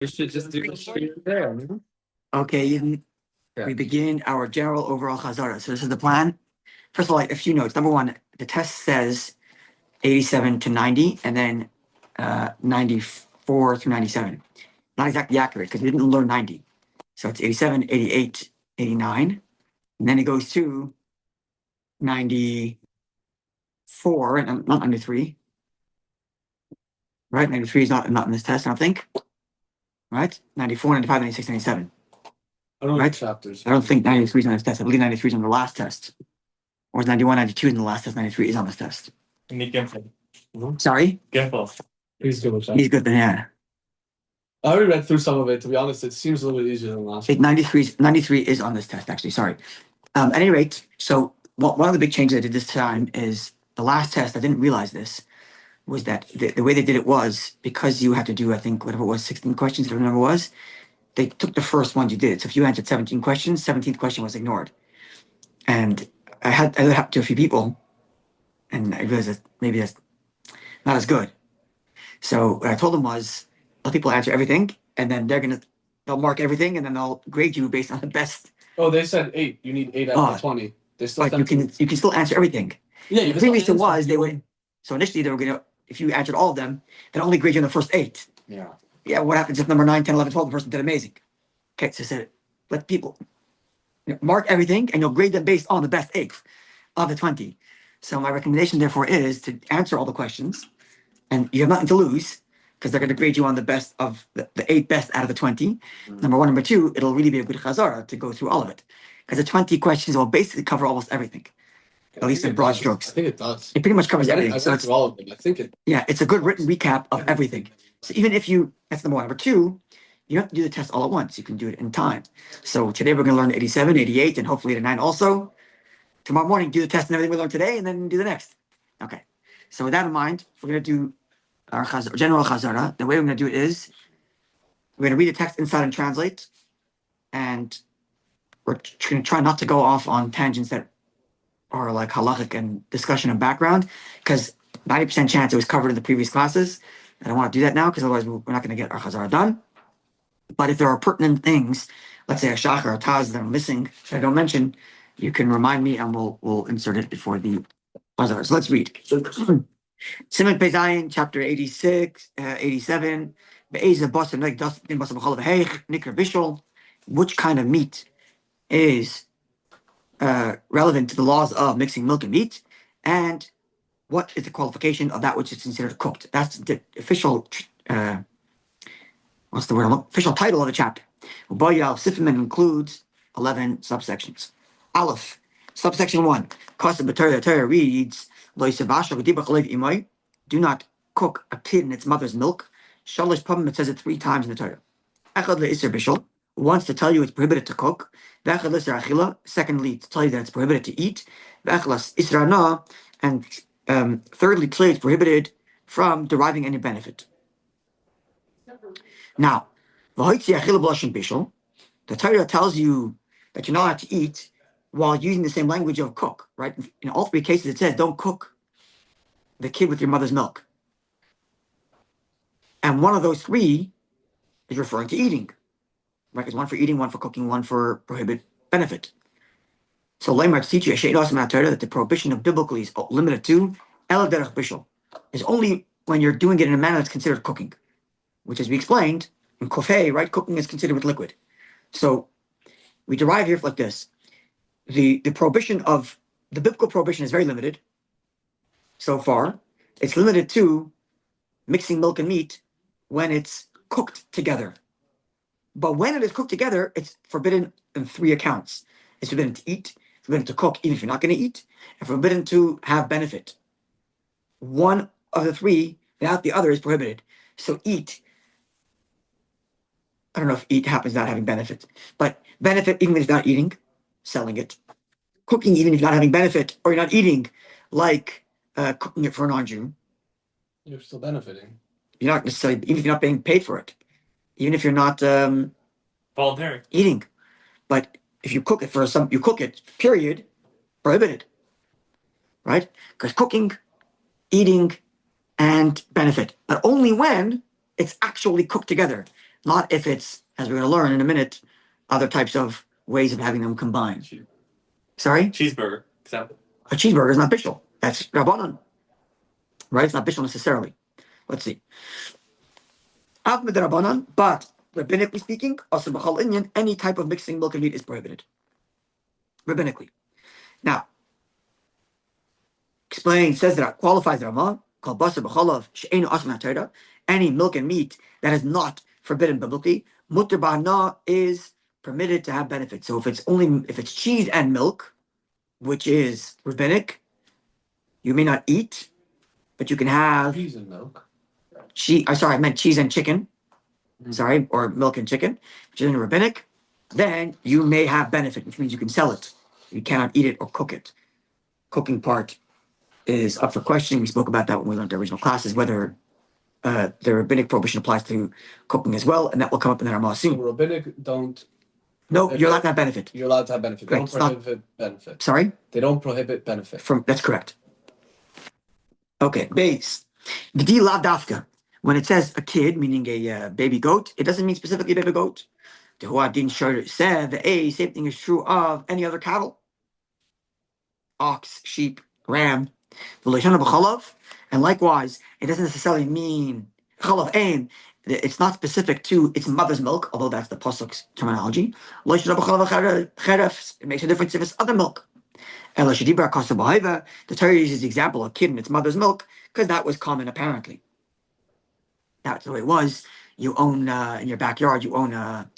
We should just do it there. Okay, we begin our general overall chazara. So this is the plan. First of all, a few notes. Number one, the test says 87 to 90, and then 94 through 97. Not exactly accurate because we didn't learn 90. So it's 87, 88, 89. And then it goes to 94, and not 93. Right? 93 is not in this test, I don't think. Right? 94, 95, 96, 97. I don't know Right? chapters. I don't think 93 is on this test. I believe 93 is on the last test. Or 91, 92 in the last test. 93 is on this test. Sorry? He's good with that. He's good then, yeah. I already read through some of it. To be honest, it seems a little bit easier than last. 93 is on this test, actually. Sorry. At any rate, so one of the big changes I did this time is the last test. I didn't realize this was that the way they did it was because you had to do, I think, whatever it was, 16 questions, whatever the number was. They took the first ones you did. So if you answered 17 questions, 17th question was ignored. And I had it happen to a few people, and I realized that maybe that's not as good. So what I told them was, let people answer everything, and then they'll mark everything, and then they'll grade you based on the best. Oh, they said 8. You need 8 out of 20. They still. But you can still answer everything. Yeah, the previous it was they would. So initially they were gonna, if you answered all of them, they'd only grade you on the first 8. Yeah. Yeah. What happens if number 9, 10, 11, 12, the person did amazing? Okay, so I said, let people mark everything, and you'll grade them based on the best 8 of the 20. So my recommendation, therefore, is to answer all the questions, and you have nothing to lose because they're going to grade you on the best of the 8 best out of the 20. Number one. Number two, it'll really be a good chazara to go through all of it because the 20 questions will basically cover almost everything, at least in broad strokes. I think it does. It pretty much covers everything. So it's all of them. I think it. Yeah, it's a good written recap of everything. So even if that's number one. Number two, you don't have to do the test all at once. You can do it in time. So today we're going to learn 87, 88, and hopefully 89 also. Tomorrow morning, do the test and everything we learned today, and then do the next. Okay. So with that in mind, we're going to do our general chazara. The way we're going to do it is we're going to read the text inside and translate, and we're going to try not to go off on tangents that are like halachic and discussion and background, because 90% chance it was covered in the previous classes. I don't want to do that now because otherwise we're not going to get our chazara done. But if there are pertinent things, let's say a shachar or taz that I'm missing that I don't mention, you can remind me and we'll insert it before the chazara. So let's read. Siman Pezayin, chapter 86, 87. Which kind of meat is relevant to the laws of mixing milk and meat, and what is the qualification of that which is considered cooked? That's the official official title of the chapter. Siman includes 11 subsections. Aleph, subsection 1. The Torah reads, do not cook a kid in its mother's milk. Shalish Pabim, it says it 3 times in the Torah. Echad le'isr bishul, once to tell you it's prohibited to cook. V'echad le'isr achila, secondly to tell you that it's prohibited to eat. V'echad le'isr ana, and thirdly, to tell you it's prohibited from deriving any benefit. Now, the Torah tells you that you're not allowed to eat while using the same language of cook, right? In all 3 cases, it says don't cook the kid with your mother's milk. And one of those 3 is referring to eating, right? There's one for eating, one for cooking, one for prohibit benefit. So Leimar teach you that the prohibition of biblically is limited to el derech bishul, is only when you're doing it in a manner that's considered cooking, which, as we explained in kofei, right? Cooking is considered with liquid. So we derive here like this: the prohibition of the biblical prohibition is very limited. So far, it's limited to mixing milk and meat when it's cooked together. But when it is cooked together, it's forbidden in 3 accounts. It's forbidden to eat, forbidden to cook, even if you're not going to eat, and forbidden to have benefit. One of the 3 without the other is prohibited. So eat, I don't know if eat happens without having benefit, but benefit even if you're not eating, selling it. Cooking even if you're not having benefit or you're not eating, like cooking it for a non-Jew. You're still benefiting. You're not necessarily, even if you're not being paid for it, even if you're not voluntary eating. But if you cook it you cook it, period, prohibited, right? Because cooking, eating, and benefit, but only when it's actually cooked together. Not if it's, as we're going to learn in a minute, other types of ways of having them combined. Sorry? Cheeseburger, example. A cheeseburger is not bishul. That's rabbanon. Right? It's not bishul necessarily. Let's see. Av midrabanan, but rabbinically speaking, also b'chol inyan, any type of mixing milk and meat is prohibited. Rabbinically. Now, says that qualifies the Ramah, called basar b'cholav she'enu asman ha'torah, any milk and meat that is not forbidden biblically, mutter b'hana is permitted to have benefit. So if it's cheese and milk, which is rabbinic, you may not eat, but you can have cheese and milk. I meant cheese and chicken. Sorry, or milk and chicken, which is in rabbinic. Then you may have benefit, which means you can sell it. You cannot eat it or cook it. Cooking part is up for questioning. We spoke about that when we learned the original classes, whether the rabbinic prohibition applies to cooking as well, and that will come up in the Ramah soon. So rabbinic don't. No, you're allowed to have benefit. You're allowed to have benefit. They don't prohibit benefit. Sorry? They don't prohibit benefit. That's correct. Okay, base. Gdi lav dafka. When it says a kid, meaning a baby goat, it doesn't mean specifically a baby goat. The Huadin Shar said the same thing is true of any other cattle. Ox, sheep, ram. And likewise, it doesn't necessarily mean chalav ain. It's not specific to its mother's milk, although that's the pasuk's terminology. It makes a difference if it's other milk. The Torah uses the example of a kid and its mother's milk because that was common apparently. That's the way it was. You own in your backyard. You own a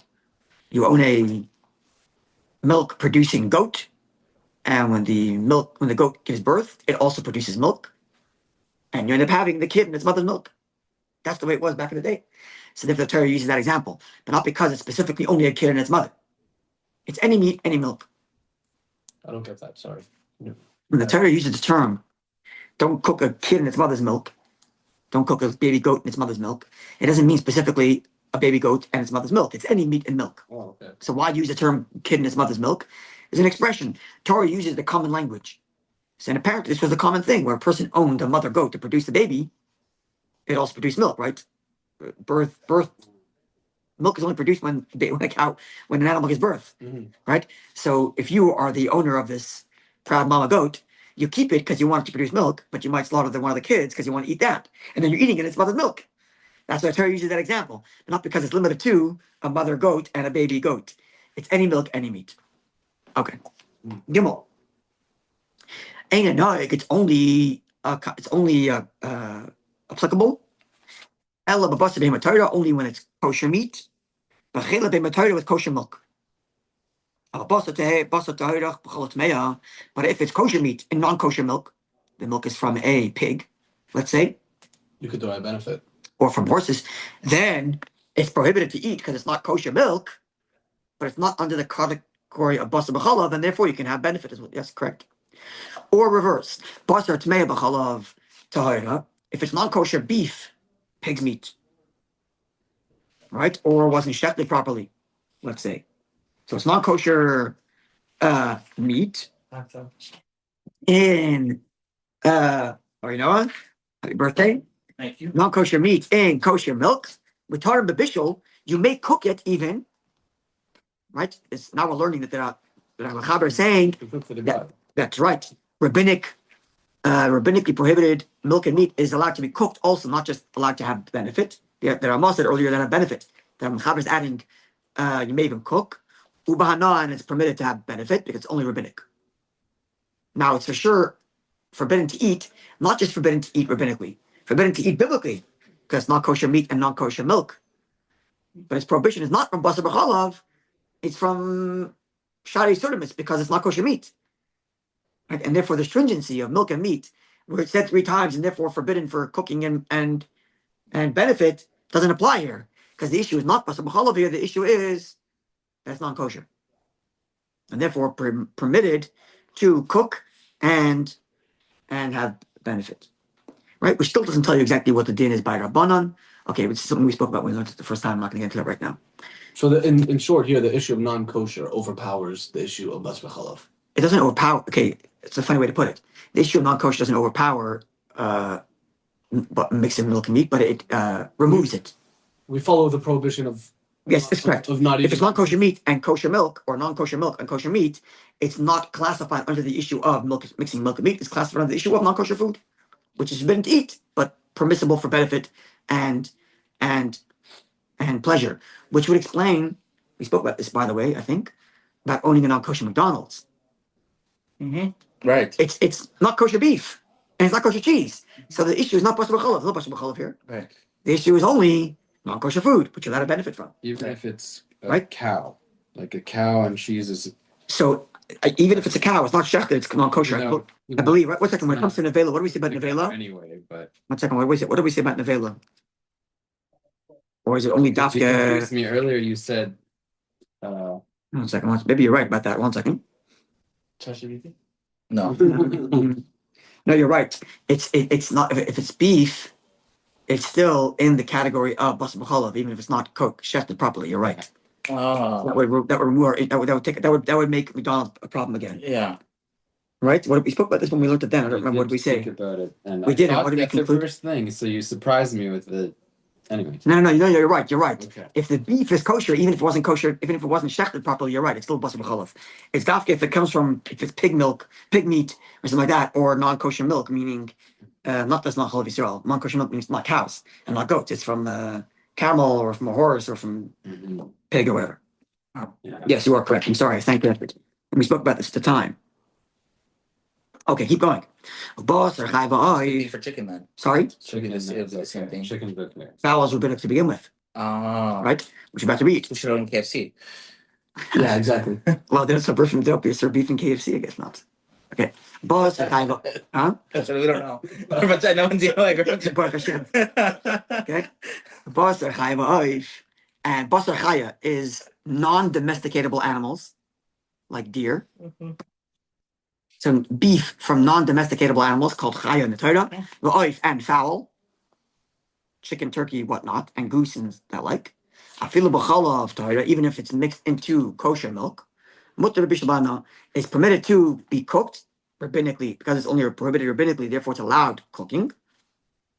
milk producing goat, and when the goat gives birth, it also produces milk, and you end up having the kid and its mother's milk. That's the way it was back in the day. So therefore, the Torah uses that example, but not because it's specifically only a kid and its mother. It's any meat, any milk. I don't get that. Sorry. No. When the Torah uses the term, "Don't cook a kid and its mother's milk," don't cook a baby goat and its mother's milk, it doesn't mean specifically a baby goat and its mother's milk. It's any meat and milk. Oh, okay. So why use the term kid and its mother's milk? It's an expression. Torah uses the common language. So, and apparently this was a common thing where a person owned a mother goat to produce the baby. It also produced milk, right? Birth. Milk is only produced when an animal gives birth, right? So if you are the owner of this proud mama goat, you keep it because you want it to produce milk, but you might slaughter one of the kids because you want to eat that. And then you're eating it, its mother's milk. That's why Torah uses that example. But not because it's limited to a mother goat and a baby goat. It's any milk, any meat. Okay. Gimel. It's only applicable. Only when it's kosher meat. With kosher milk. But if it's kosher meat and non-kosher milk, the milk is from a pig, let's say. You could derive benefit. Or from horses, then it's prohibited to eat because it's not kosher milk, but it's not under the category of basar b'chalav, and therefore you can have benefit as well. Yes, correct. Or reverse, basar tmei b'chalav tahira. If it's non-kosher beef, pig's meat, right? Or wasn't shechted properly, let's say. So it's non-kosher meat in Arinoa. Happy birthday. Thank you. Non-kosher meat in kosher milk. With tarim b'bishul, you may cook it even. Right? It's now we're learning that the Chaber is saying that's right. Rabbinically prohibited milk and meat is allowed to be cooked also, not just allowed to have benefit. The Ramah said earlier that have benefit. The Chaber is adding you may even cook. Ubahana, and it's permitted to have benefit because it's only rabbinic. Now it's for sure forbidden to eat, not just forbidden to eat rabbinically, forbidden to eat biblically, because it's not kosher meat and not kosher milk. But its prohibition is not from basar b'chalav, it's from shari surdimus because it's not kosher meat. Right? And therefore the stringency of milk and meat, where it's said 3 times and therefore forbidden for cooking and benefit, doesn't apply here. Because the issue is not basar b'chalav here, the issue is that's non-kosher. And therefore permitted to cook and have benefit. Right? Which still doesn't tell you exactly what the din is by Rabbanan. Okay, which is something we spoke about when we learned it the first time. I'm not going to get into that right now. So in short here, the issue of non-kosher overpowers the issue of basar b'chalav. It doesn't overpower. Okay, it's a funny way to put it. The issue of non-kosher doesn't overpower mixing milk and meat, but it removes it. We follow the prohibition of Yes, it's correct. Of not If it's eating. non-kosher meat and kosher milk, or non-kosher milk and kosher meat, it's not classified under the issue of mixing milk and meat. It's classified under the issue of non-kosher food, which is forbidden to eat, but permissible for benefit and and pleasure. Which would explain. We spoke about this, by the way. I think about owning a non-kosher McDonald's. Right. It's not kosher beef and it's not kosher cheese. So the issue is not basar b'chalav. There's no basar b'chalav here. Right. The issue is only non-kosher food, which you're allowed to benefit from. Even if it's a Right. cow, like a cow and cheese is. So even if it's a cow, it's not shechted, it's non-kosher. No, I believe, right? 1 second. When it comes to nevela, what do we say about nevela? Anyway, but 1 second. What do we say about nevela? Or is it only you dafka? confused me earlier. You said. 1 second. Maybe you're right about that. 1 second. ChatGPT? No. No, you're right. It's not if it's beef, it's still in the category of basar b'chalav, even if it's not cooked, shechted properly. You're right. Oh. That would make McDonald's a problem again, Yeah. right? We spoke about this when we looked at that. I don't remember what we Think say. about it, and We I did, and thought what did we that's the conclude? first thing. So you surprised me with the. Anyway. No, you're right. You're right. Okay. If the beef is kosher, even if it wasn't kosher, even if it wasn't shechted properly, you're right. It's still basar b'chalav. It's dafka if it comes from if it's pig milk, pig meat, or something like that, or non-kosher milk, meaning not that's not chalav Yisrael. Non-kosher milk means not cows and not goats. It's from camel or from a horse or from pig or whatever. Yeah. Yes, you are correct. I'm sorry. Thank you. We spoke about this at the time. Okay, keep going. Beef for chicken then. Sorry, Chicken is It's the same thing. Chicken's okay. fowl is rabbinic to begin with, Oh. right? Which you're about to read. We should own KFC. Yeah, exactly. Well, there's a version of beef in KFC, I guess not. Okay. Boss huh? That's what we don't know. But I know in the Baruch Hashem. Okay. Basar chaya oif, and basar chaya is non-domesticatable animals, like deer. So beef from non-domesticatable animals called chaya in the Torah, oif and fowl, chicken, turkey, whatnot, and goose and that like. Afilu b'chala of Torah, even if it's mixed into kosher milk, mutar b'shabana is permitted to be cooked rabbinically because it's only prohibited rabbinically. Therefore, it's allowed cooking.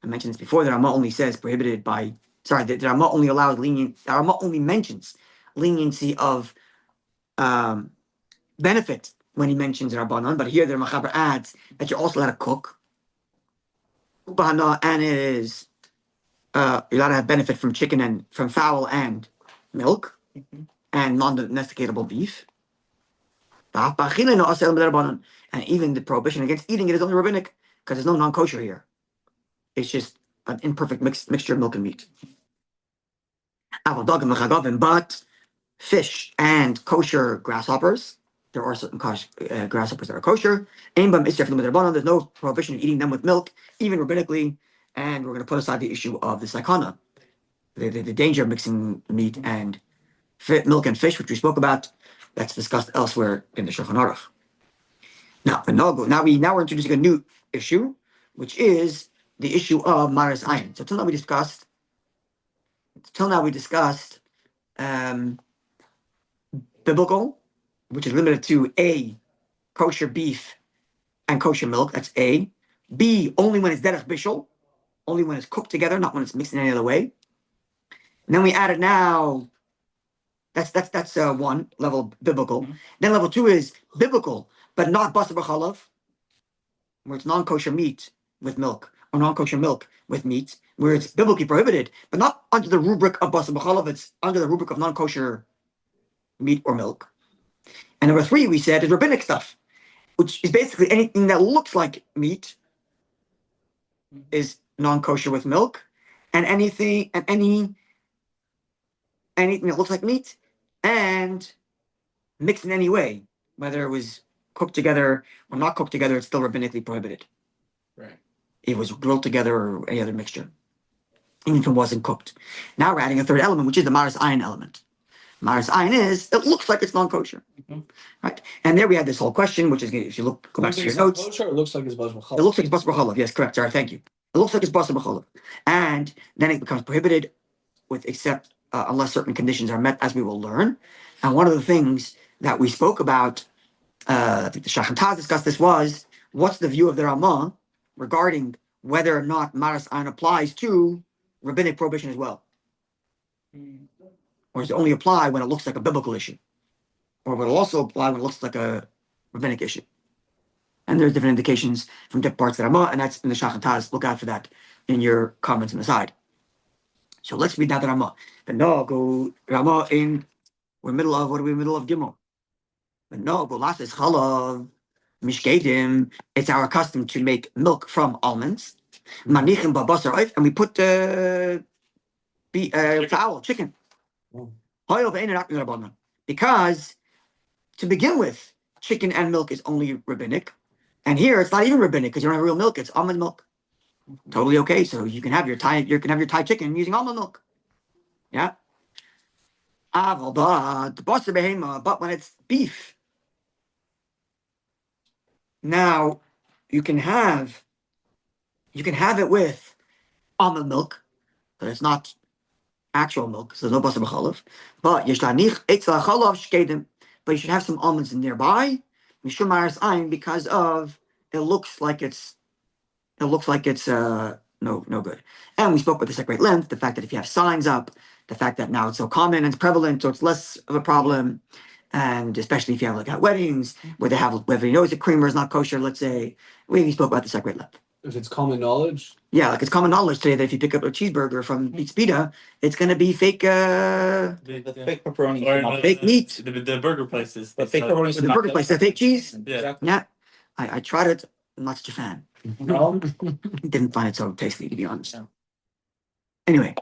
I mentioned this before. The Rama only says prohibited by. Sorry, the Rama only allows lenient. The Rama only mentions leniency of benefit when he mentions Rabbanon, but here the Machaber adds that you're also allowed to cook. And it is you're allowed to have benefit from chicken and from fowl and milk and non-domesticatable beef. And even the prohibition against eating it is only rabbinic because there's no non-kosher here. It's just an imperfect mixture of milk and meat. But fish and kosher grasshoppers, there are certain grasshoppers that are kosher. There's no prohibition of eating them with milk, even rabbinically. And we're going to put aside the issue of the sakana, the danger of mixing meat and milk and fish, which we spoke about. That's discussed elsewhere in the Shulchan Aruch. Now we're introducing a new issue, which is the issue of maris ayin. So till now we discussed biblical, which is limited to A, kosher beef and kosher milk. That's A. B, only when it's derech bishul, only when it's cooked together, not when it's mixed in any other way. And then we added now. That's one level biblical. Then level 2 is biblical, but not basar b'chalav, where it's non-kosher meat with milk or non-kosher milk with meat, where it's biblically prohibited, but not under the rubric of basar b'chalav. It's under the rubric of non-kosher meat or milk. And number 3 we said is rabbinic stuff, which is basically anything that looks like meat is non-kosher with milk, and anything that looks like meat and mixed in any way, whether it was cooked together or not cooked together, it's still rabbinically prohibited. Right. It was grilled together or any other mixture, even if it wasn't cooked. Now we're adding a third element, which is the maris ayin element. Maris ayin is it looks like it's non-kosher, right? And there we had this whole question, which is if you go back to your notes, Kosher, it looks like it's basar b'chalav. it looks like it's basar b'chalav. Yes, correct. Sorry, thank you. It looks like it's basar b'chalav, and then it becomes prohibited with except unless certain conditions are met, as we will learn. And one of the things that we spoke about, I think the Shach and Taz discussed this, was what's the view of the Ramah regarding whether or not maris ayin applies to rabbinic prohibition as well. or does it only apply when it looks like a biblical issue? Or will it also apply when it looks like a rabbinic issue? And there's different indications from different parts of the Ramah, and that's in the Shach and Taz. Look out for that in your comments on the side. So let's read now the Ramah. The no go Ramah in we're middle of what are we middle of Gimel? The no go last is chalav mishkedim. It's our custom to make milk from almonds. Manichim babasar oif, and we put fowl chicken. Because to begin with, chicken and milk is only rabbinic, and here it's not even rabbinic because you don't have real milk; it's almond milk. Totally okay. So you can have your Thai chicken using almond milk. Yeah. But when it's beef, now you can have it with almond milk, but it's not actual milk, so there's no basar b'chalav. But but you should have some almonds nearby. Mishum maris ayin, because of it looks like it's no good. And we spoke about this at great length. The fact that if you have signs up, the fact that now it's so common and it's prevalent, so it's less of a problem. And especially if you have like at weddings where they have where everybody knows the creamer is not kosher. Let's say we spoke about this at great length. If it's common knowledge. Yeah, like it's common knowledge today that if you pick up a cheeseburger from Pizza, it's going to be fake. The fake pepperoni, Or fake meat. The burger places. the fake pepperoni, The burger place, the fake cheese. Yeah. Yeah, I tried it. I'm not such a fan. No. Didn't find it so tasty, to be honest. Yeah. Anyway,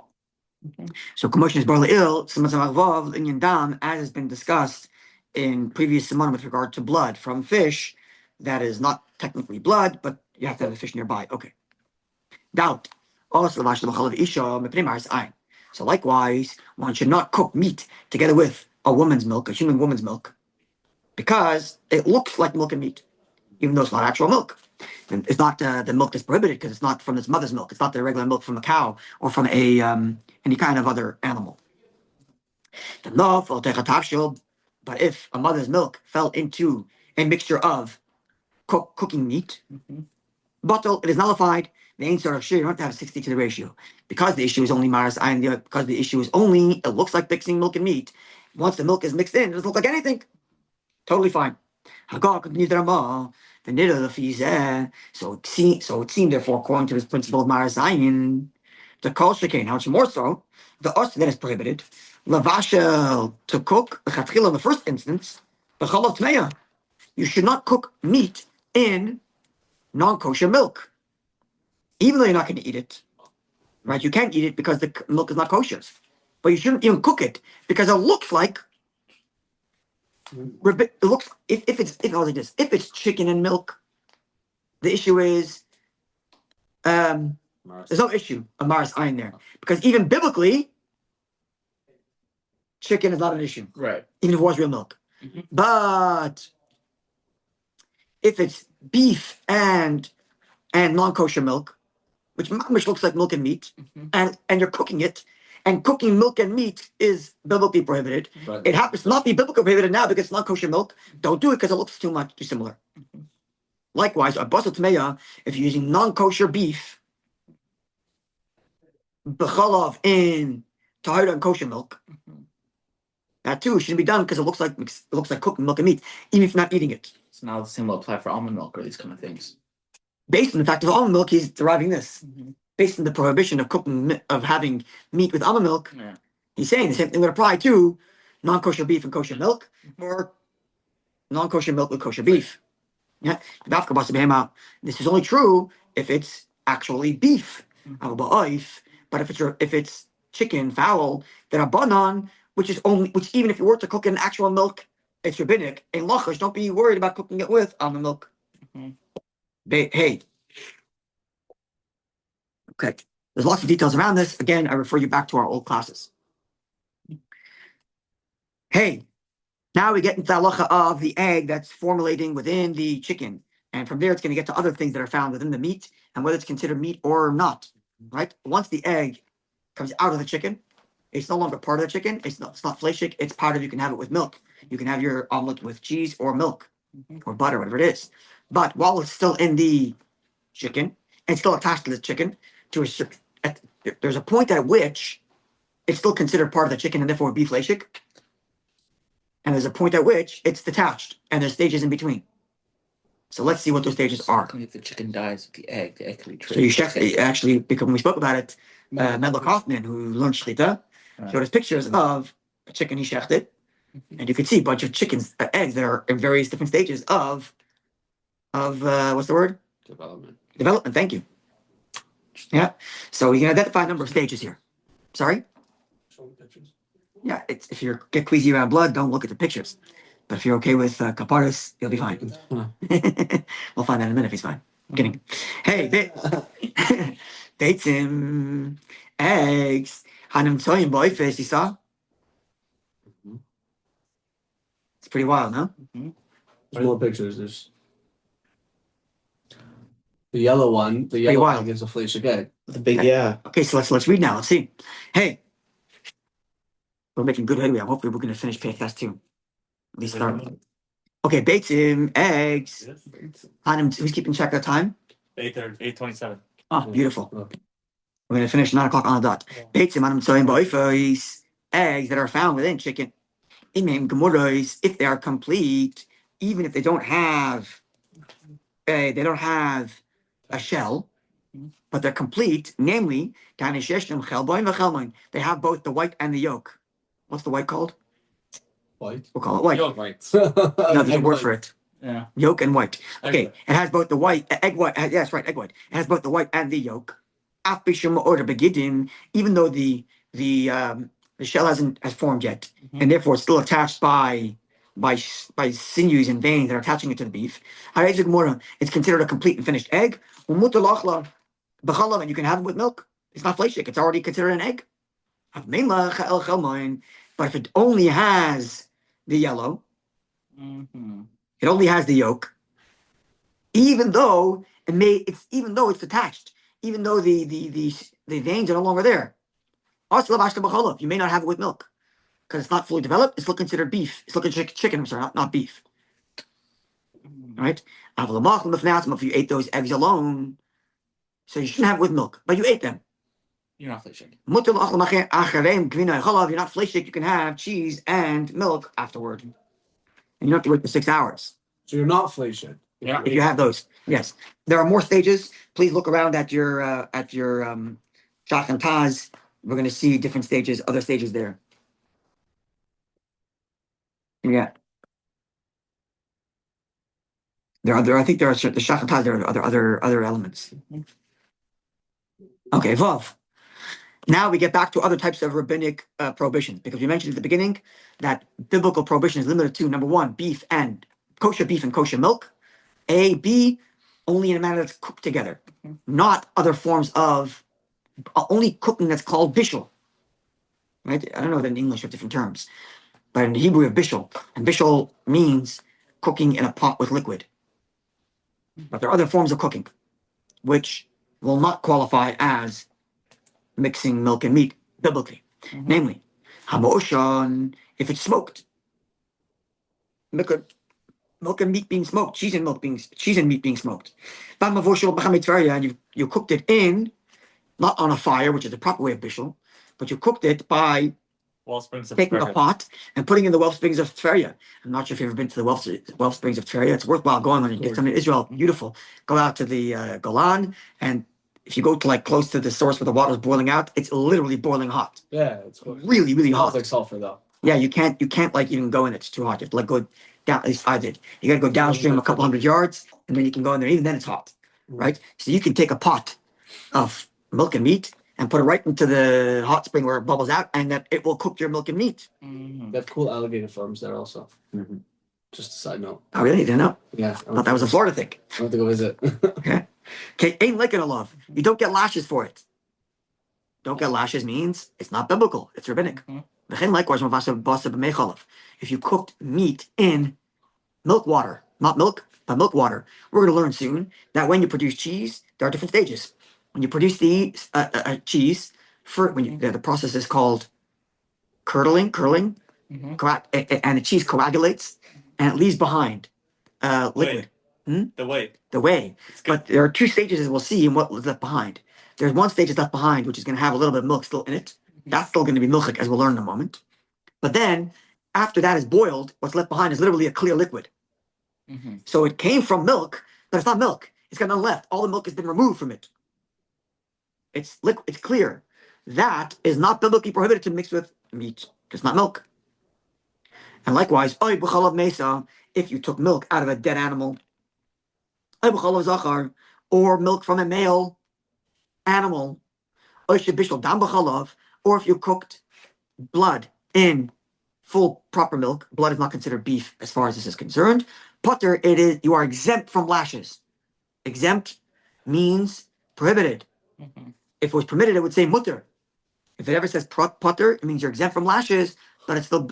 Okay. so commotion is barley ill. Inyan dam, as has been discussed in previous Siman with regard to blood from fish, that is not technically blood, but you have to have the fish nearby. Okay. Doubt. Also, so likewise, one should not cook meat together with a woman's milk, a human woman's milk, because it looks like milk and meat, even though it's not actual milk. And it's not the milk that's prohibited because it's not from its mother's milk. It's not the regular milk from a cow or from a any kind of other animal. But if a mother's milk fell into a mixture of cooking meat, bottle, it is nullified. The ain't sort of sure you don't have to have a 60 to the ratio because the issue is only maris ayin. Because the issue is only it looks like mixing milk and meat. Once the milk is mixed in, it doesn't look like anything. Totally fine. So it seemed therefore according to this principle of maris ayin, the kol shekain, how much more so the us that is prohibited lavashel to cook in the first instance the chalav tmeya. You should not cook meat in non-kosher milk, even though you're not going to eat it, right? You can't eat it because the milk is not kosher, but you shouldn't even cook it because it looks like it looks if I was like this, if it's chicken and milk, the issue is there's no issue of maris ayin there because even biblically, chicken is not an issue, Right. even if it was real milk. But if it's beef and non-kosher milk, which looks like milk and meat, and you're cooking it, and cooking milk and meat is biblically prohibited. Right. It happens to not be biblically prohibited now because it's not kosher milk. Don't do it because it looks too similar. Likewise, a basal tmeya, if you're using non-kosher beef, b'chalav in tahira and kosher milk, that too shouldn't be done because it looks like cooking milk and meat, even if you're not eating it. So now the same will apply for almond milk or these kind of things. Based on the fact of almond milk, he's deriving this. Based on the prohibition of having meat with almond milk, Yeah. he's saying the same thing would apply to non-kosher beef and kosher milk, or non-kosher milk with kosher beef. Yeah, this is only true if it's actually beef. But if it's chicken, fowl, then a banan, which even if you were to cook in actual milk, it's rabbinic. In lachash, don't be worried about cooking it with almond milk. Hey. Okay. There's lots of details around this. Again, I refer you back to our old classes. Hey. Now we get into the halacha of the egg that's formulating within the chicken. And from there, it's going to get to other things that are found within the meat and whether it's considered meat or not. Right? Once the egg comes out of the chicken, it's no longer part of the chicken. It's not fleshik. It's part of, you can have it with milk. You can have your omelet with cheese or milk or butter, whatever it is. But while it's still in the chicken and still attached to the chicken, there's a point at which it's still considered part of the chicken and therefore would be fleishik. And there's a point at which it's detached and there's stages in between. So let's see what those stages are. If the chicken dies with the egg can be So you check, actually, because when we spoke about it, Medlock Hoffman, who learned Shlita, showed us pictures of a chicken he shechted. And you can see a bunch of chickens, eggs that are in various different stages of what's the word? Development. Development, thank you. Yeah. So you can identify a number of stages here. Sorry? Show me pictures. Yeah, it's if you get queasy around blood, don't look at the pictures. But if you're okay with kaparis, you'll be fine. We'll find out in a minute if he's fine. I'm kidding. Hey, Beitzim, eggs, Hanum Toyim Boyfish, you saw? It's pretty wild, no? There's more pictures. There's the yellow one. The Pretty yellow wild. one gives a fleishik egg. The big, Okay. yeah. Okay, so let's read now. Let's see. Hey, we're making good headway. Hopefully, we're going to finish page class 2. At least start. Okay, Beitzim, eggs. Hanum, who's keeping track of the time? 8:27. Oh, beautiful. Okay. We're going to finish 9 o'clock on the dot. Beitzim, Hanum, Toyim Boyfish, eggs that are found within chicken. Imam Gemurais, if they are complete, even if they don't have a shell, but they're complete, namely, they have both the white and the yolk. What's the white called? White. We'll call it white. Yolk. Right. No, there's a word for it. Yeah. Yolk and white. Okay, Egg it has both the white, egg white, yeah, that's right, egg white. It has both the white and the yolk. Even though the shell has formed yet, and therefore it's still attached by sinews and veins that are attaching it to the beef. It's considered a complete and finished egg. And you can have it with milk. It's not fleishik. It's already considered an egg. But if it only has the yellow, it only has the yolk, even though it's detached, even though the veins are no longer there. You may not have it with milk because it's not fully developed. It's still considered beef. It's still considered chicken. I'm sorry, not beef. All right. If you ate those eggs alone, so you shouldn't have it with milk, but you ate them. You're not fleishik. You're not fleishik. You can have cheese and milk afterward, and you don't have to wait for 6 hours. So you're not fleishik. Yeah. If you have those, yes. There are more stages. Please look around at your Shach and Taz. We're going to see different stages, other stages there. Yeah. I think there are the Shach and Taz. There are other elements. Okay, Vav. Now we get back to other types of rabbinic prohibitions, because we mentioned at the beginning that biblical prohibition is limited to, number one, kosher beef and kosher milk. A, B, only in a manner that's cooked together, not other forms of, only cooking that's called bishul. Right? I don't know that in English we have different terms, but in Hebrew we have bishul, and bishul means cooking in a pot with liquid. But there are other forms of cooking, which will not qualify as mixing milk and meat biblically. Namely, hamoshan, if it's smoked. Milk and meat being smoked, cheese and meat being smoked. And you cooked it in, not on a fire, which is the proper way of bishul, but you cooked it by taking a pot and putting in the wellsprings of Tveria. I'm not sure if you've ever been to the wellsprings of Tveria. It's worthwhile going when you get something in Israel. Beautiful. Go out to the Golan, and if you go to close to the source where the water is boiling out, it's literally boiling hot. Yeah, it's cool. Really, really Smells hot. like sulfur though. Yeah, you can't even go in it. It's too hot. You have to go down. At least I did. You got to go downstream a couple hundred yards, and then you can go in there. Even then, it's hot, right? So you can take a pot of milk and meat and put it right into the hot spring where it bubbles out, and that it will cook your milk and meat. They have cool alligator farms there also. Just a side note. Oh, really? You didn't know? Yeah. I thought that was a Florida thing. I want to go visit. Okay. Okay. Ain't like it a love. You don't get lashes for it. Don't get lashes means it's not biblical. It's rabbinic. Likewise, if you cooked meat in milk water, not milk, but milk water, we're going to learn soon that when you produce cheese, there are different stages. When you produce the cheese, the process is called curling, and the cheese coagulates and it leaves behind liquid. The The whey. But there are two stages, as we'll see, in what was left behind. There's one stage that's left behind, which is going to have a little bit of milk still in it, That's still going to be milchik, as we'll learn in a moment. But then, after that is boiled, what's left behind is literally a clear liquid. Mm-hmm. So it came from milk, but it's not milk. It's got nothing left. All the milk has been removed from it. It's liquid. It's clear. That is not biblically prohibited to mix with meat. It's not milk. And likewise, oy b'chalav mesa, if you took milk out of a dead animal, oy b'chalav zachar, or milk from a male animal, oy shebishal dam b'chalav, or if you cooked blood in full proper milk, blood is not considered beef as far as this is concerned. Putter, it is, you are exempt from lashes. Exempt means prohibited. Mm-hmm. If it was permitted, it would say mutter. If it ever says putter, it means you're exempt from lashes, but it's still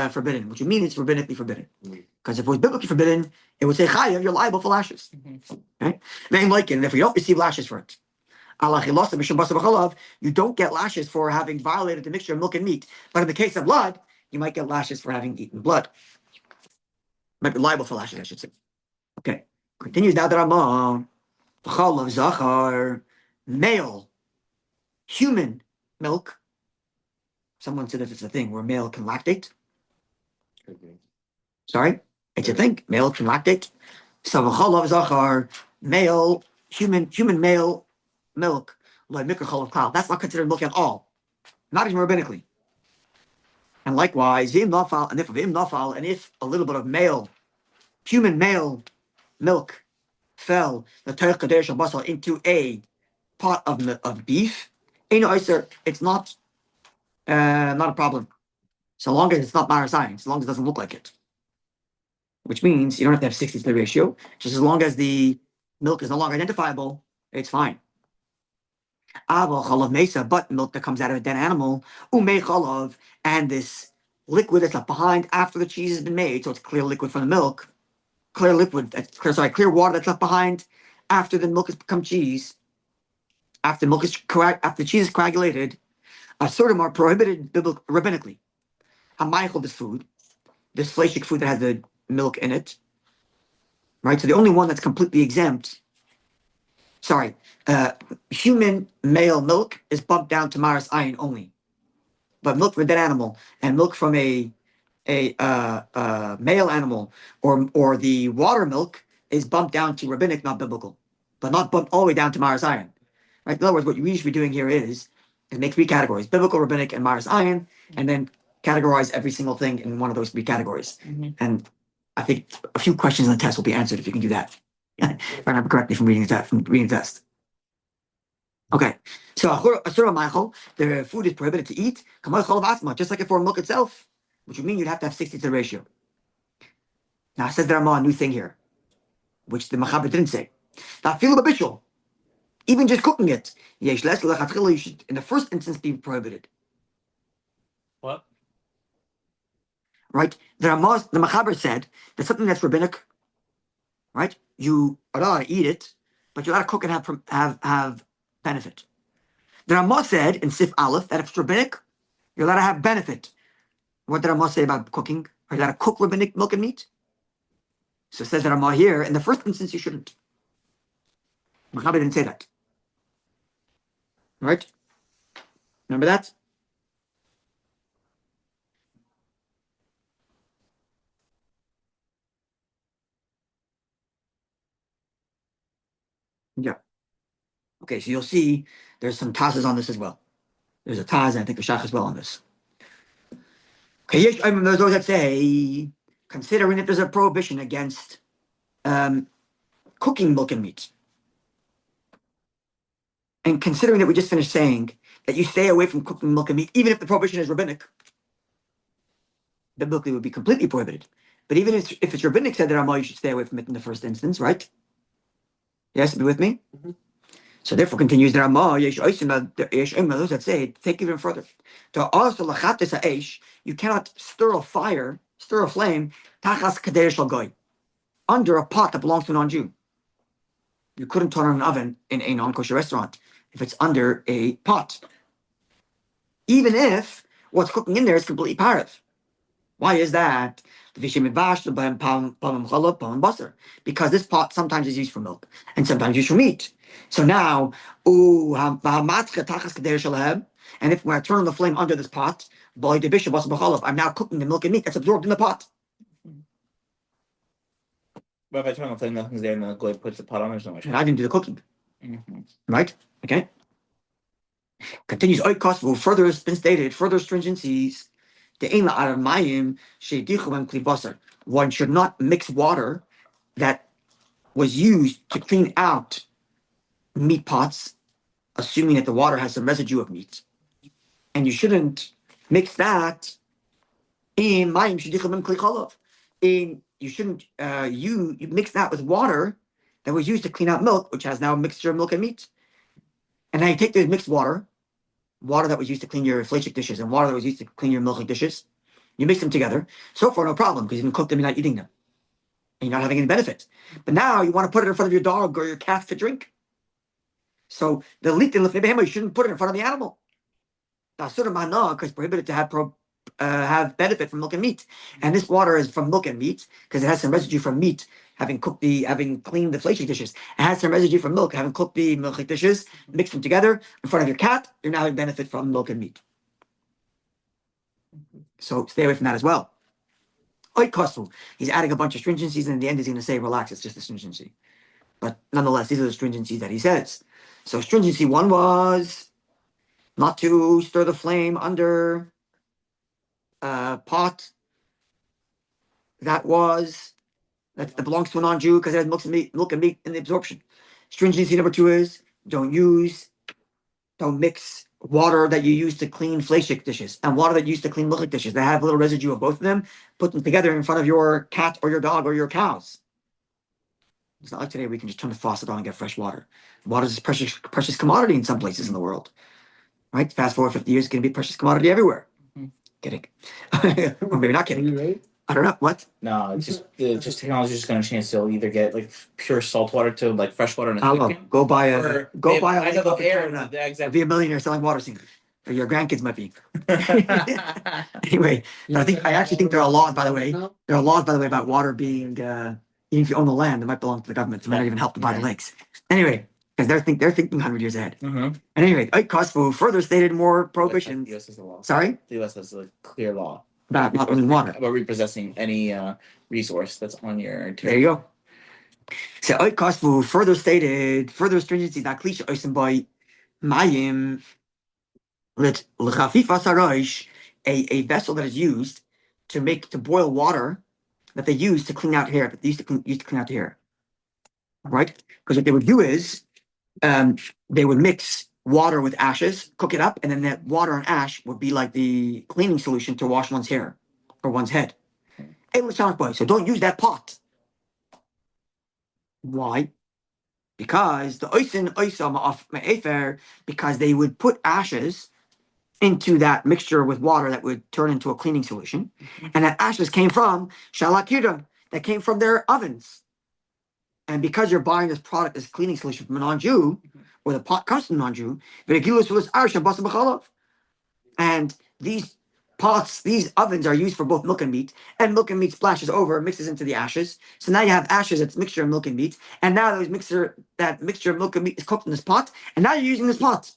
forbidden, which would mean it's rabbinically forbidden. Because if it was biblically forbidden, it would say chayav, you're liable for lashes. Mm-hmm. Right? Name like it, and if we don't receive lashes for it, you don't get lashes for having violated the mixture of milk and meat. But in the case of blood, you might get lashes for having eaten blood. Might be liable for lashes, I should say. Okay. Continues now the Ramah. Chalav zachar, male, human milk. Someone said if it's a thing where male can lactate. Sorry, it's a thing. Male can lactate. So chalav zachar, male, human male milk, like mikra chalav klal. That's not considered milk at all, not even rabbinically. And likewise, v'im nafal, and if a little bit of male, human male milk fell the Torah Kadesh Basal into a pot of beef, it's not a problem. So long as it's not Marasayan, as long as it doesn't look like it. Which means you don't have to have 60 to the ratio. Just as long as the milk is no longer identifiable, it's fine. Aval chalav mesa, but milk that comes out of a dead animal, umei chalav, and this liquid that's left behind after the cheese has been made, so it's clear liquid from the milk, clear water that's left behind after the milk has become cheese, after the cheese is coagulated, assortum are prohibited rabbinically. Hamaychel, this food, this fleishik food that has the milk in it, right? So the only one that's completely exempt, human male milk is bumped down to maris ayin only, but milk from a dead animal and milk from a male animal or the water milk is bumped down to rabbinic, not biblical, but not bumped all the way down to maris ayin. Right? In other words, what you should be doing here is make 3 categories: biblical, rabbinic, and maris ayin, and then categorize every single thing in one of those 3 categories. Mm-hmm. And I think a few questions on the test will be answered if you can do that. If I remember correctly from reading the test. Okay, so asura ma'achol, the food is prohibited to eat, just like for milk itself, which would mean you'd have to have 60 to the ratio. Now it says there are a new thing here, which the Machaber didn't say. Now feel the bishul, even just cooking it, you should in the first instance be prohibited. What? Right? The Machaber said that something that's rabbinic, right? You are allowed to eat it, but you're allowed to cook and have benefit. The Ramah said in Sif Aleph that if it's rabbinic, you're allowed to have benefit. What did Ramah say about cooking? Are you allowed to cook rabbinic milk and meat? So it says the Ramah here, in the first instance, you shouldn't. Machaber didn't say that. Right? Remember that? Yeah. Okay, so you'll see there's some Tazes on this as well. There's a Taz and I think a Shach as well on this. Okay, there's those that say, considering that there's a prohibition against cooking milk and meat, and considering that we just finished saying that you stay away from cooking milk and meat, even if the prohibition is rabbinic, biblically would be completely prohibited. But even if it's rabbinic said that Ramah, you should stay away from it in the first instance, right? Yes, be with me? Mm-hmm. So therefore continues the Ramah, those that say, take it even further. You cannot stir a flame, under a pot that belongs to a non-Jew. You couldn't turn on an oven in a non-kosher restaurant if it's under a pot. Even if what's cooking in there is completely parav. Why is that? Because this pot sometimes is used for milk and sometimes used for meat. So now, And if when I turn on the flame under this pot, I'm now cooking the milk and meat that's absorbed in the pot. But if I turn on the flame, nothing's there, and the goy puts the pot on, there's no much. And I didn't do the cooking. Mhm. Right? Okay. Continues oikos. Further has been stated, further stringencies. The aim out of mayim sheidichu klibasar. One should not mix water that was used to clean out meat pots, assuming that the water has some residue of meat. And you shouldn't mix that in mayim sheidichu kli chalav. You shouldn't you mix that with water that was used to clean out milk, which has now a mixture of milk and meat. And now you take the mixed water that was used to clean your fleshik dishes and water that was used to clean your milchik dishes. You mix them together. So far, no problem, because you can cook them and not eating them. And you're not having any benefit. But now you want to put it in front of your dog or your cat to drink. So the litin lefnei you shouldn't put it in front of the animal. Because it's prohibited to have benefit from milk and meat. And this water is from milk and meat, because it has some residue from meat, having cleaned the fleshik dishes. It has some residue from milk, having cooked the milchik dishes, mix them together in front of your cat, you're now having benefit from milk and meat. So stay away from that as well. He's adding a bunch of stringencies, and in the end he's going to say, relax, it's just a stringency. But nonetheless, these are the stringencies that he says. So stringency 1 was not to stir the flame under a pot that belongs to a non-Jew, because it has milk and meat in the absorption. Stringency number 2 is don't mix water that you use to clean fleshik dishes and water that you use to clean milchik dishes that have a little residue of both of them. Put them together in front of your cat or your dog or your cows. It's not like today we can just turn the faucet on and get fresh water. Water is a precious commodity in some places in the world. Right? Fast forward 50 years, it's going to be a precious commodity everywhere. Kidding. Or maybe not kidding. Right? I don't know. What? No, it's just technology is just going to change. So you'll either get like pure salt water to like fresh water in a chicken. Go buy a I lake know the up in air. Canada. Yeah, You'll exactly. be a millionaire selling water singers. Or your grandkids might be. Anyway, but I actually think there are laws, by the way. There are laws, by the way, about water being, even if you own the land, it might belong to the government. It might not even help to buy the lakes. Anyway, because they're thinking 100 years ahead. Mm-hmm. At any rate, Costco further stated more prohibitions. The U.S. has the law. Sorry? The U.S. has a clear law About not owning water. about repossessing any resource that's on your There you go. So Costco further stated further stringencies that cliche oisen by mayim lit l'chafifas harosh, a vessel that is used to boil water that they use to clean out hair, that they used to clean out the hair. Right? Because what they would do is they would mix water with ashes, cook it up, and then that water and ash would be like the cleaning solution to wash one's hair or one's head. So don't use that pot. Why? Because because they would put ashes into that mixture with water that would turn into a cleaning solution, and that ashes came from shalakira, that came from their ovens. And because you're buying this product, this cleaning solution from a non-Jew, or the pot comes from a non-Jew, and these pots, these ovens are used for both milk and meat splashes over, mixes into the ashes. So now you have ashes, it's mixture of milk and meat, and now that mixture of milk and meat is cooked in this pot, and now you're using this pot.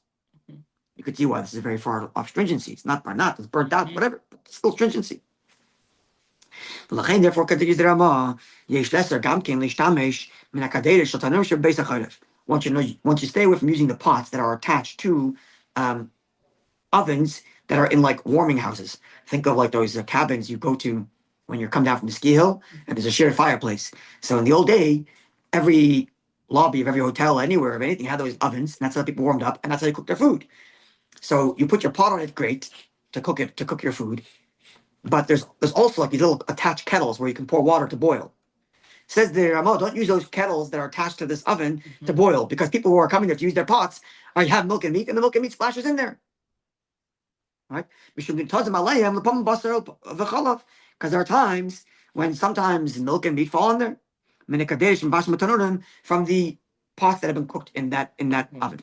You could see why this is very far off stringency. It's not it's burnt out, whatever, but it's still stringency. Therefore, continues the Rama, once you stay away from using the pots that are attached to ovens that are in like warming houses. Think of like those cabins you go to when you come down from the ski hill, and there's a shared fireplace. So in the old day, every lobby of every hotel, anywhere of anything, had those ovens, and that's how people warmed up, and that's how they cooked their food. So you put your pot on it, great, to cook your food. But there's also like these little attached kettles where you can pour water to boil. Says the Rama, don't use those kettles that are attached to this oven to boil, because people who are coming there to use their pots have milk and meat, and the milk and meat splashes in there. Right? Because there are times when sometimes milk and meat fall in there from the pots that have been cooked in that oven.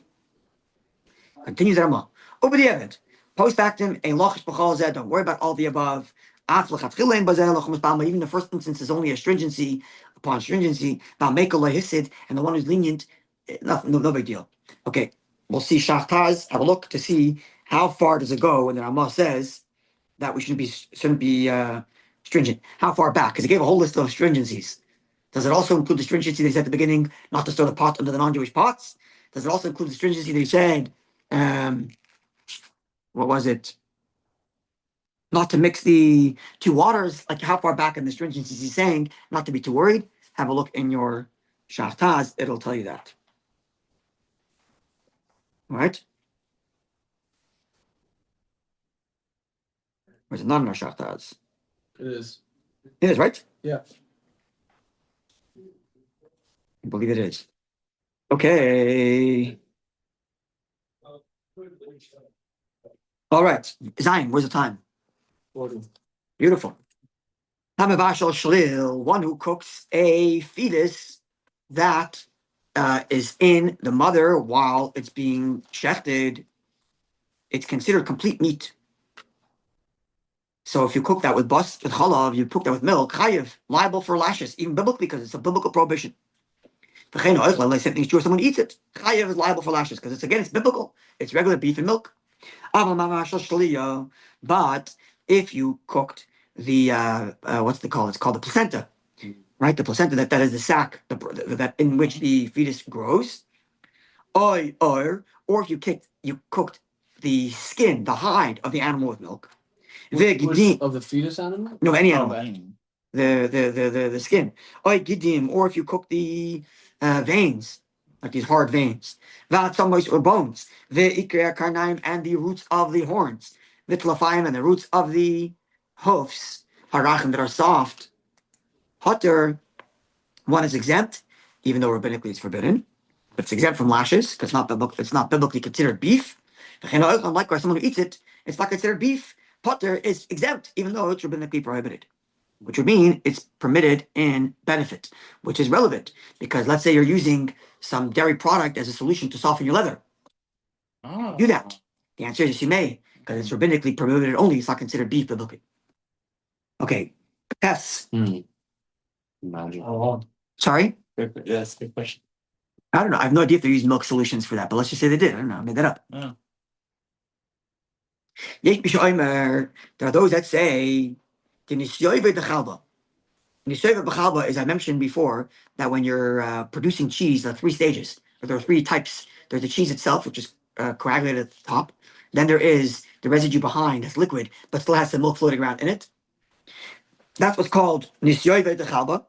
Continues the Rama. Over the event, post factum, don't worry about all the above. Even the first instance is only a stringency upon stringency. And the one who's lenient, no big deal. Okay, we'll see Shachtaz, have a look to see how far does it go when the Ramah says that we shouldn't be stringent? How far back? Because he gave a whole list of stringencies. Does it also include the stringency that he said at the beginning, not to store the pot under the non-Jewish pots? Does it also include the stringency that he said, what was it? Not to mix the two waters. Like how far back in the stringency is he saying? Not to be too worried. Have a look in your Shachtaz. It'll tell you that. All right. Or is it not in our Shachtaz? It is. It is, right? Yeah. I believe it is. Okay. All right. Zion, where's the time? 40. Beautiful. Hamavashal Shlil, one who cooks a fetus that is in the mother while it's being shechted, it's considered complete meat. So if you cook that with chalav, you cook that with milk, chayiv, liable for lashes, even biblically, because it's a biblical prohibition. Something's true, someone eats it. Chayiv is liable for lashes because it's biblical. It's regular beef and milk. But if you cooked the what's the call? It's called the placenta, right? The placenta that is the sac that in which the fetus grows. Or if you cooked the skin, the hide of the animal with milk. Of the fetus animal? No, any Oh, animal. The skin. Or if you cook the veins, like these hard veins, or bones, and the roots of the horns, and the roots of the hoofs, harachim that are soft. Hotter, one is exempt, even though rabbinically it's forbidden, but it's exempt from lashes because it's not biblically considered beef. Likewise, someone who eats it, it's not considered beef. Potter is exempt, even though it's rabbinically prohibited, which would mean it's permitted in benefit, which is relevant because let's say you're using some dairy product as a solution to soften your leather. Oh. Do that. The answer is yes, you may, because it's rabbinically prohibited only. It's not considered beef biblically. Okay. Yes. Imagine. Oh, Sorry? yes, good question. I don't know. I have no idea if they're using milk solutions for that, but let's just say they did. I don't know. I made that up. Oh. There are those that say the nisyoive dechalba. Nisyoive bechalba, as I mentioned before, that when you're producing cheese, there are three stages. There are three types. There's the cheese itself, which is coagulated at the top. Then there is the residue behind that's liquid, but still has some milk floating around in it. That's what's called nisyoive dechalba.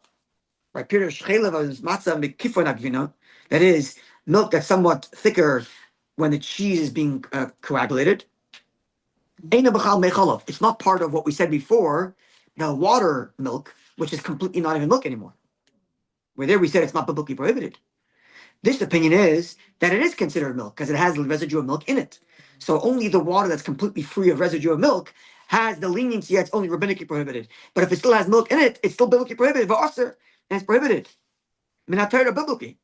Right? That is milk that's somewhat thicker when the cheese is being coagulated. It's not part of what we said before, the water milk, which is completely not even milk anymore. Where there we said it's not biblically prohibited. This opinion is that it is considered milk because it has the residue of milk in it. So only the water that's completely free of residue of milk has the leniency that's only rabbinically prohibited. But if it still has milk in it, it's still biblically prohibited. And it's prohibited. Minatayra biblically.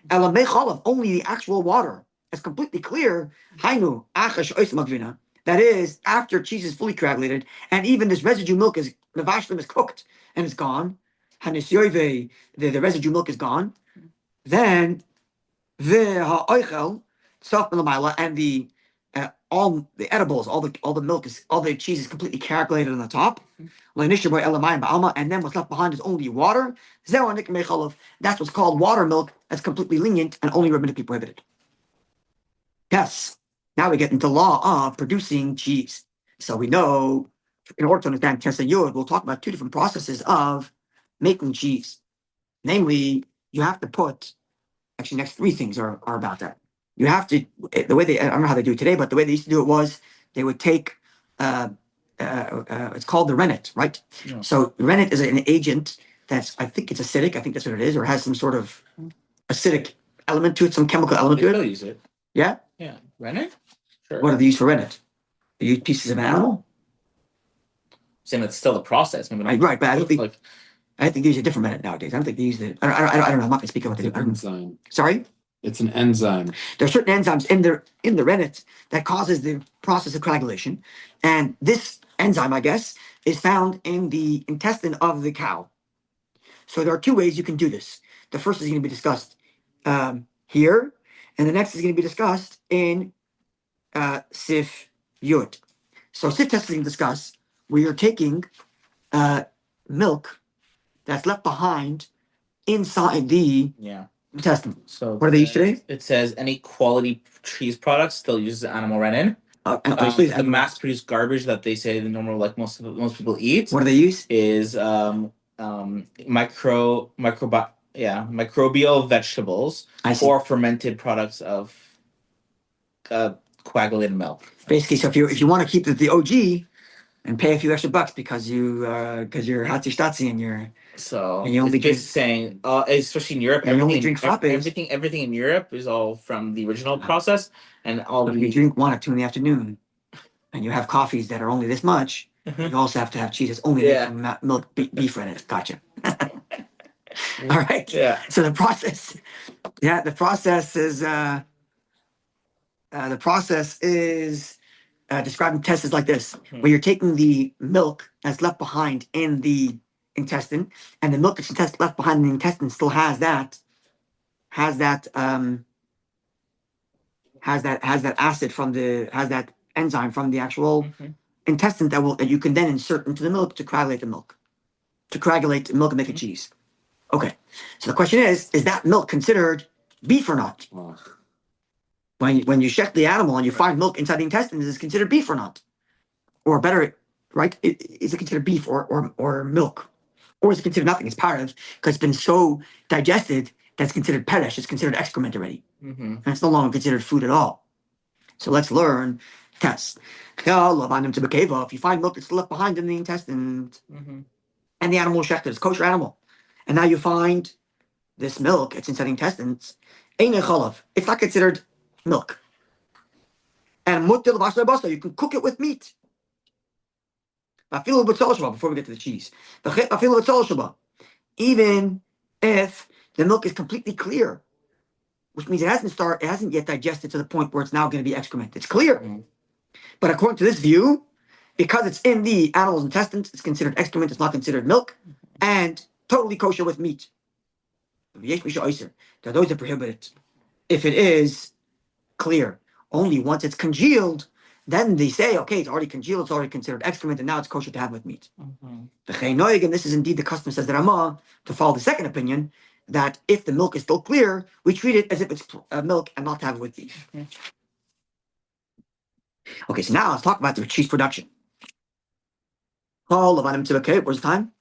Only the actual water is completely clear. Hainu achash magvina. That is, after cheese is fully coagulated, and even this residue milk is the vashlim is cooked and it's gone. The residue milk is gone. Then the ha'oichel soft and the all the edibles, all the milk is all the cheese is completely coagulated on the top. And then what's left behind is only water. That's what's called water milk. That's completely lenient and only rabbinically prohibited. Yes. Now we get into law of producing cheese. So we know, in order to understand Tessa Yod, we'll talk about two different processes of making cheese. Namely, you have to put, actually next three things are about that. You have to, the way I don't know how they do it today, but the way they used to do it was they would take, it's called the rennet, right? Yeah. So rennet is an agent I think it's acidic, I think that's what it is, or has some sort of acidic element to it, some chemical element They to still it. use it. Yeah? Yeah. Rennet? Sure. What do they use for rennet? They use pieces of animal? Saying it's still the process. Maybe not. Right, but I don't think Like, they use a different rennet nowadays. I don't think they use it. I don't know. I'm not going to speak about It's it. an enzyme. Sorry? It's an enzyme. There are certain enzymes in the rennet that causes the process of coagulation, and this enzyme, I guess, is found in the intestine of the cow. So there are two ways you can do this. The first is going to be discussed here, and the next is going to be discussed in Sif Yud. So sit test we can discuss where you're taking milk that's left behind inside the Yeah. intestine. So What are they used today? it says any quality cheese products still uses animal rennet. The And mass-produced garbage that they say the normal, like most people eat, what do they use? is microbial vegetables I see. or fermented products of coagulated milk. Basically, so if you want to keep the OG and pay a few extra bucks because you're Hatzi Stazzi and you're So And you only it's drink- just saying, especially in Europe, and you only everything, drink frappes. everything in Europe is all from the original process, and all if you the drink one at 2 in the afternoon and you have coffees that are only this much, Mhm. you also have to have cheese that's only made Yeah. from milk beef rennet. Gotcha. All right. Yeah. So the process is describing tests is like this, where you're taking the milk that's left behind in the intestine, and the milk that's left behind in the intestine still has that acid has that enzyme from the actual Mhm. intestine that you can then insert into the milk to coagulate the milk and make it cheese. Okay, so the question is that milk considered beef or not? Oh, When you check the animal and you find milk inside the intestines, is it considered beef or not? Or better, right? Is it considered beef or milk? Or is it considered nothing? It's part of, because it's been so digested that's considered peresh. It's considered excrement already. Mm-hmm. And it's no longer considered food at all. So let's learn tests. If you find milk that's left behind in the intestines Mm-hmm. and the animal is shechted, it's a kosher animal, and now you find this milk, it's inside the intestines, it's not considered milk. And you can cook it with meat. Before we get to the cheese, even if the milk is completely clear, which means it hasn't yet digested to the point where it's now going to be excrement. It's clear. Mhm. But according to this view, because it's in the animal's intestines, it's considered excrement, it's not considered milk, and totally kosher with meat. Those are prohibited. If it is clear, only once it's congealed, then they say, okay, it's already congealed, it's already considered excrement, and now it's kosher to have with meat. Mm-hmm. And this is indeed the custom, says the Ramah, to follow the second opinion, that if the milk is still clear, we treat it as if it's milk and not have it with beef. Mhm. Okay, so now let's talk about the cheese production. Where's the time?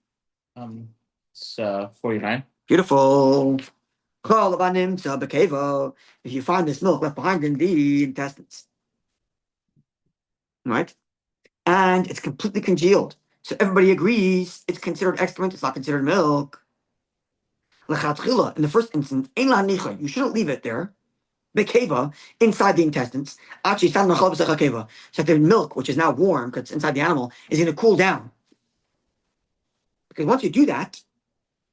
It's 49. Beautiful. If you find this milk left behind in the intestines, right? And it's completely congealed. So everybody agrees it's considered excrement, it's not considered milk. In the first instance, you shouldn't leave it there. Bekeva, inside the intestines. Actually, so the milk, which is now warm because it's inside the animal, is going to cool down. Because once you do that,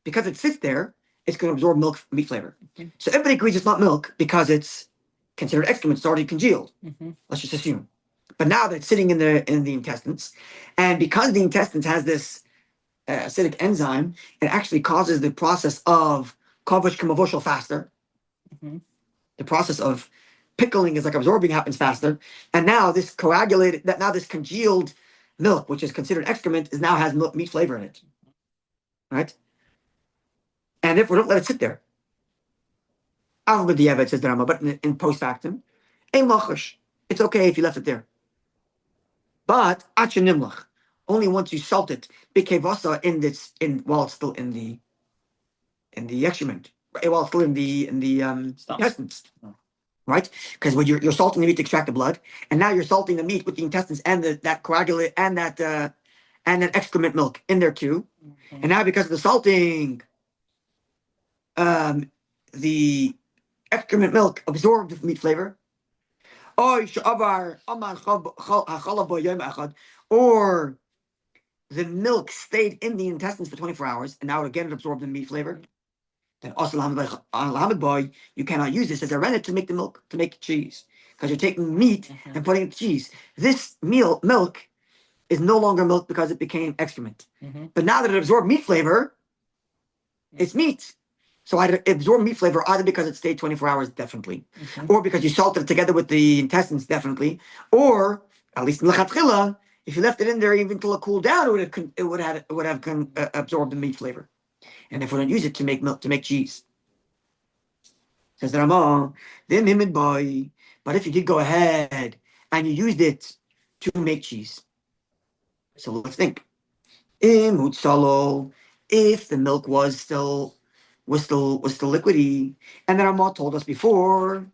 because it sits there, it's going to absorb meat flavor. Mhm. So everybody agrees it's not milk because it's considered excrement. It's already congealed. Mm-hmm. Let's just assume. But now that it's sitting in the intestines, and because the intestines has this acidic enzyme, it actually causes the process of kavosh kamavoshel faster. Mm-hmm. The process of pickling is like absorbing happens faster. And now this this congealed milk, which is considered excrement, now has meat flavor in it. Right? And therefore don't let it sit there. It says the Rama, but in post factum, it's okay if you left it there. But only once you salt it, while it's still in the excrement, right? While it's still in the intestines, right? Because when you're salting the meat to extract the blood, and now you're salting the meat with the intestines and that coagulate and that excrement milk in there too. Mm-hmm. And now because of the salting, the excrement milk absorbed the meat flavor. Or the milk stayed in the intestines for 24 hours, and now again it absorbed the meat flavor. Then also you cannot use this as a rennet to make the milk, to make cheese. Because you're taking meat Mhm. and putting it in cheese. This milk is no longer milk because it became excrement. Mm-hmm. But now that it absorbed meat flavor, it's meat. So it absorbed meat flavor either because it stayed 24 hours, definitely, Mm-hmm. or because you salted it together with the intestines, definitely, or At least in lechatchila, if you left it in there even till it cooled down, it would have absorbed the meat flavor. And if we don't use it to make milk, to make cheese, says the Rama, then mimid boy. But if you did go ahead and you used it to make cheese, so let's think. Imut salo, if the milk was still liquidy, and the Rama told us before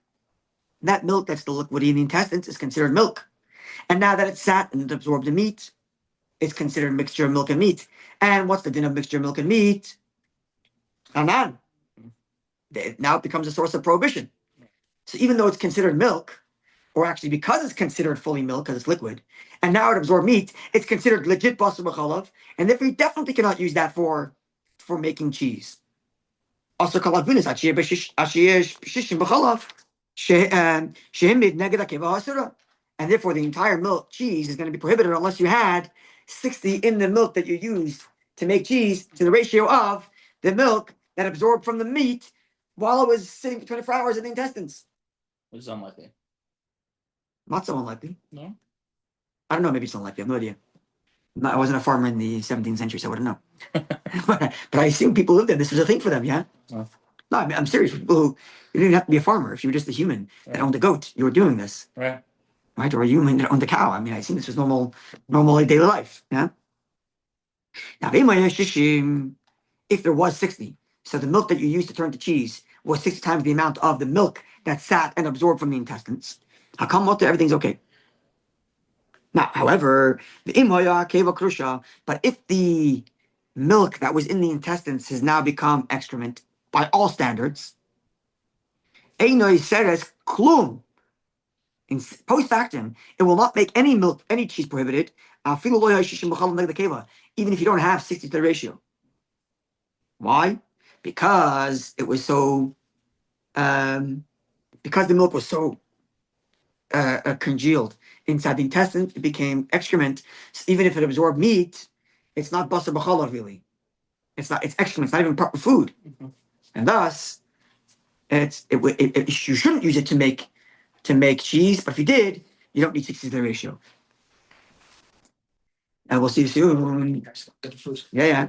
that milk that's still liquidy in the intestines is considered milk. And now that it's sat and it absorbed the meat, it's considered mixture of milk and meat. And what's the din of mixture of milk and meat? Anan. Now it becomes a source of prohibition. So even though it's considered milk, or actually because it's considered fully milk because it's liquid, and now it absorbed meat, it's considered legit basar b'chalav, and therefore you definitely cannot use that for making cheese. Also, kalavunis ashiyeh b'shishim b'chalav shehem mid neged akeva hasura, and therefore the entire milk cheese is going to be prohibited unless you had 60 in the milk that you used to make cheese to the ratio of the milk that absorbed from the meat while it was sitting for 24 hours in the intestines. Which is unlikely. Not so unlikely. No? I don't know, maybe it's unlikely. I have no idea. I wasn't a farmer in the 17th century, so I wouldn't know. but I assume people lived there. This was a thing for them, yeah? Oh. No, I mean, I'm serious. People who, you didn't have to be a farmer. If you were just a human that owned a goat, you were doing this. Right. Right? Or a human that owned a cow. I mean, I assume this was normal daily life, yeah? Now, if there was 60, so the milk that you used to turn to cheese was 60 times the amount of the milk that sat and absorbed from the intestines. Everything's okay. Now, however, the imhoya keva krusha, but if the milk that was in the intestines has now become excrement by all standards, einoi seres klum. In post factum, it will not make any milk, any cheese prohibited, even if you don't have 60 to the ratio. Why? Because it was so, because the milk was so congealed inside the intestine, it became excrement. So even if it absorbed meat, it's not basar b'chalav really. It's excrement. It's not even proper food, and thus, you shouldn't use it to make cheese. But if you did, you don't need 60 to the ratio. And we'll see you soon. Yeah.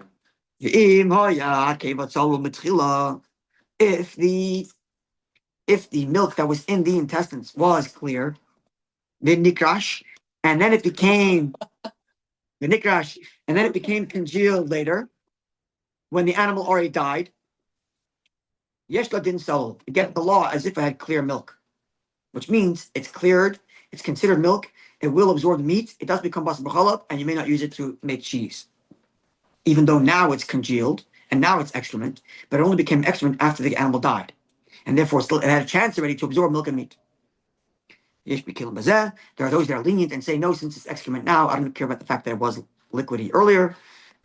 If the milk that was in the intestines was clear, the nikrash, and then it became congealed later when the animal already died. Yeshla didn't sell. You get the law as if it had clear milk, which means it's cleared, it's considered milk, it will absorb the meat, it does become basar b'chalav, and you may not use it to make cheese. Even though now it's congealed and now it's excrement, but it only became excrement after the animal died. And therefore it had a chance already to absorb milk and meat. There are those that are lenient and say, no, since it's excrement now, I don't care about the fact that it was liquidy earlier.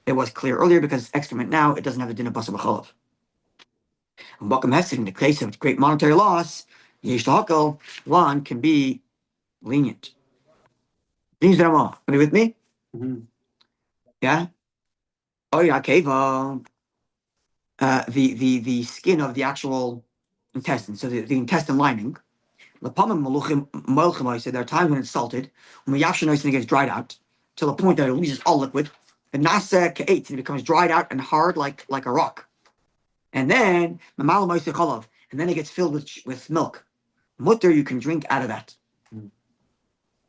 It was clear earlier because it's excrement now, it doesn't have the din of basar b'chalav. And Bakam Hesed, in the case of great monetary loss, one can be lenient. Are you with me? Mm-hmm. Yeah? Oh yeah, keva. The skin of the actual intestine, so the intestine lining. There are times when it's salted, when it gets dried out to the point that it loses all liquid. And it becomes dried out and hard like a rock. And then it gets filled with milk. Mutter, you can drink out of that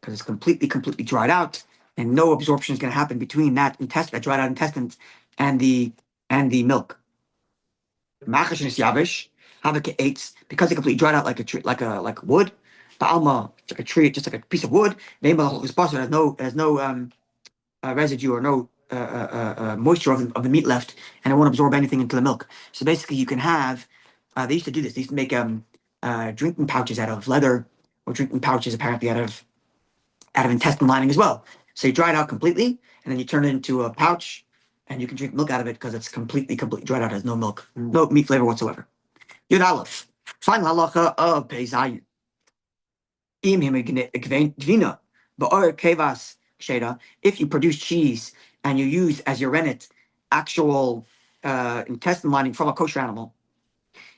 because it's completely dried out, and no absorption is going to happen between that dried out intestines and the milk. Because it completely dried out like a tree, like wood. The alma, it's like a tree, just like a piece of wood. It has no residue or no moisture of the meat left, and it won't absorb anything into the milk. So basically, you can have. They used to do this. They used to make drinking pouches out of leather, or drinking pouches apparently out of intestine lining as well. So you dry it out completely, and then you turn it into a pouch, and you can drink milk out of it because it's completely dried out. It has no milk, no meat flavor whatsoever. Yud Aleph. Final halacha of Pei Zayin. If you produce cheese and you use as your rennet actual intestine lining from a kosher animal,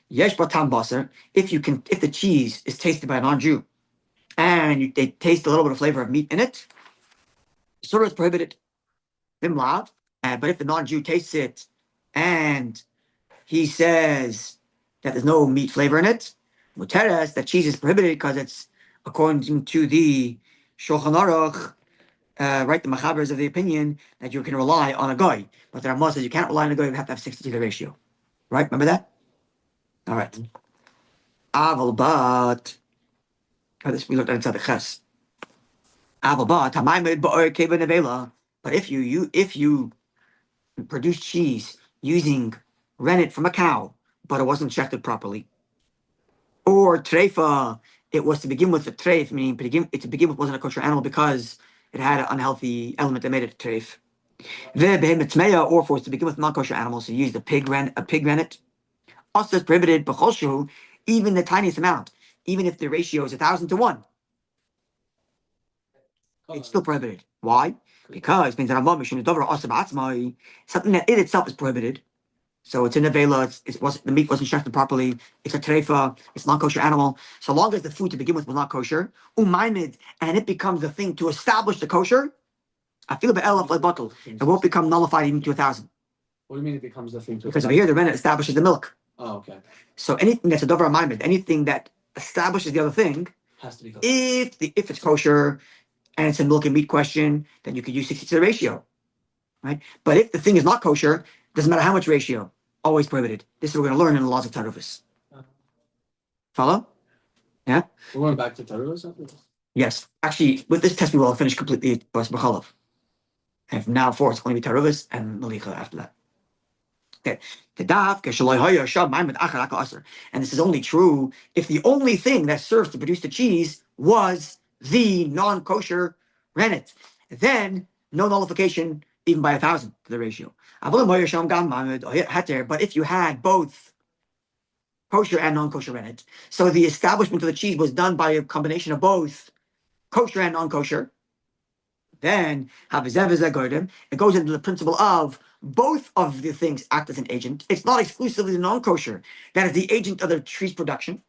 if the cheese is tasted by a non-Jew and they taste a little bit of flavor of meat in it, sort of prohibited. Bimlav. But if the non-Jew tastes it and he says that there's no meat flavor in it, muteres, that cheese is prohibited because it's according to the Shulchan Aruch, right? The Machabers of the opinion that you can rely on a guy, but the Ramah says you can't rely on a guy. You have to have 60 to the ratio, right? Remember that? All right. Aval but this we looked at inside the ches. Aval but hamaymed ba'or keva nevela. But if you produce cheese using rennet from a cow, but it wasn't shechted properly, or treifa, it was to begin with a treif, meaning to begin with wasn't a kosher animal because it had an unhealthy element that made it a treif. Or if it was to begin with non-kosher animals, so you used a pig rennet. Also, it's prohibited b'chol, even the tiniest amount, even if the ratio is 1,000 to 1. It's still prohibited. Why? Because it means that something that in itself is prohibited. So it's in the vela, the meat wasn't shechted properly, it's a treifa, it's not kosher animal. So long as the food to begin with was not kosher, and it becomes the thing to establish the kosher, I feel like bottle. It won't become nullified even to 1,000. What do you mean it becomes the thing? Because over here the rennet establishes the milk. Oh, okay. So anything that's a dover maimed, anything that establishes the other thing, Has to be kosher. if it's kosher and it's a milk and meat question, then you could use 60 to the ratio, right? But if the thing is not kosher, doesn't matter how much ratio, always prohibited. This is what we're going to learn in the laws of Tarufis. Follow? Yeah? We're going back to Tarus? Yes. Actually, with this test, we will finish completely Bas B'chalav. And from now forward, it's going to be Tarufis and Malicha after that. Okay. And this is only true if the only thing that serves to produce the cheese was the non-kosher rennet. Then no nullification even by 1,000 to the ratio. But if you had both kosher and non-kosher rennet, so the establishment of the cheese was done by a combination of both kosher and non-kosher, then it goes into the principle of both of the things act as an agent. It's not exclusively the non-kosher that is the agent of the cheese production.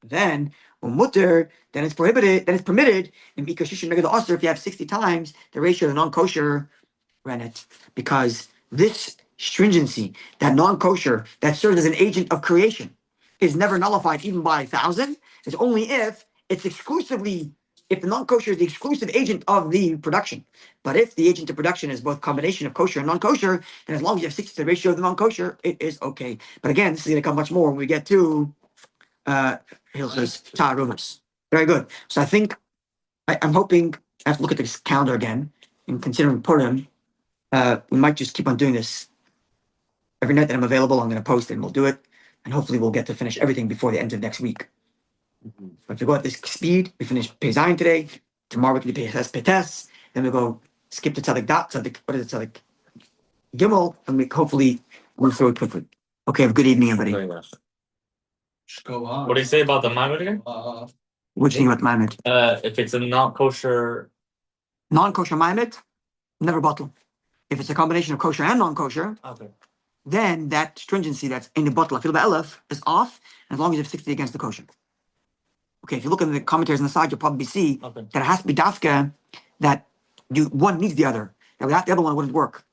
Then then it's prohibited, then it's permitted in because you should make the usher if you have 60 times the ratio of the non-kosher rennet, because this stringency, that non-kosher that serves as an agent of creation, is never nullified even by 1,000. It's only if the non-kosher is the exclusive agent of the production. But if the agent of production is both combination of kosher and non-kosher, then as long as you have 60 to the ratio of the non-kosher, it is okay. But again, this is going to come much more when we get to Hilchos Ta'aruvos. Very good. So I think I'm hoping I have to look at this calendar again and considering Purim. We might just keep on doing this every night that I'm available. I'm going to post it and we'll do it, and hopefully we'll get to finish everything before the end of next week. But if we go at this speed, we finish Pei Zayin today. Tomorrow we can do Peites. Then we go skip to Tzadik Gimel, and we hopefully move through it quickly. Okay, have a good evening, everybody. What do you say about the Maimon again? What do you think about Maimed? If it's a non-kosher, Non-kosher Maimed, never bottle. If it's a combination of kosher and non-kosher, okay. then that stringency that's in the bottle, Afil Ba'elef, is off, as long as you have 60 against the kosher. Okay, if you look at the commentaries on the side, you'll probably see that it has to be dafka, that one needs the other. That without the other one, it wouldn't work.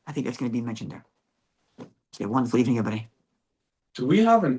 I think that's going to be mentioned there. Okay, wonderful evening, everybody. Do we have an